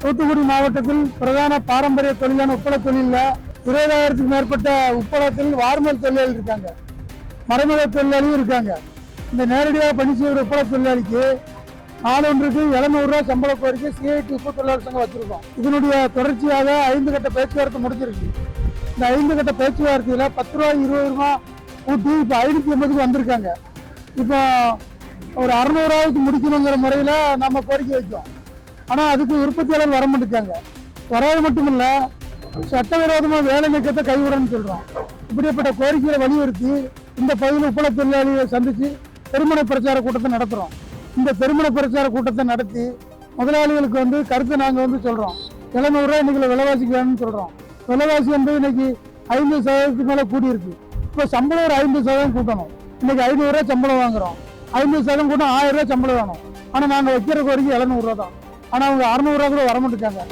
தூத்துக்குடி மாவட்டத்தில் பிரதான பாரம்பரிய தொழிலான உப்பள தொழிலில் 20,000க்கும் மேற்பட்ட உப்பளத்தில் வார்மல் தொழிலாளி இருக்காங்க, மறைமுக தொழிலாளியும் இருக்காங்க. இந்த நேரடியாக பணி செய்கிற உப்பள தொழிலாளிக்கு நாளொன்றுக்கு 700 ரூபா சம்பள கோரிக்கை சிஐடி உப்பு தொழிலாளர் சங்கம் வச்சிருக்கோம். இதனுடைய தொடர்ச்சியாக 5 கட்ட பேச்சுவார்த்தை முடிஞ்சிருக்கு. இந்த 5 கட்ட பேச்சுவார்த்தையில் 10 ரூபா 20 ரூபா ஊட்டி இப்போ 580க்கு வந்திருக்காங்க. இப்போ ஒரு 600 ரூபாய்க்கு முடிக்கணுங்கிற முறையில் நம்ம கோரிக்கை வைக்கோம். ஆனால் அதுக்கு உற்பத்தியாளர் வர மாட்டேங்காங்க. வராது மட்டும் இல்லை, சட்டவிரோதமாக வேலை நீக்கத்தை கைவிடணும்னு சொல்கிறோம். இப்படிப்பட்ட கோரிக்கையை வலியுறுத்தி இந்த பகுதியில் உப்பள தொழிலாளிகளை சந்தித்து பெருமனை பிரச்சார கூட்டத்தை நடத்துகிறோம். இந்த பெருமனை பிரச்சார கூட்டத்தை நடத்தி முதலாளிகளுக்கு கருத்தை நாங்கள் சொல்கிறோம். 700 ரூபாய் இன்னைக்கு விலைவாசிக்கு வேணும்னு சொல்கிறோம். விலைவாசி இன்னைக்கு 50% மேலே கூடியிருக்கு. இப்போ சம்பளம் ஒரு 50% கூட்டணும். இன்னைக்கு 500 ரூபாய் சம்பளம் வாங்குறோம். 50% கூட்டம் 1000 ரூபாய் சம்பளம் வேணும். ஆனால் நாங்கள் வைக்கிற கோரிக்கை 700 ரூபா தான். ஆனால் அவங்க 600 ரூபா கூட வர மாட்டேங்காங்க.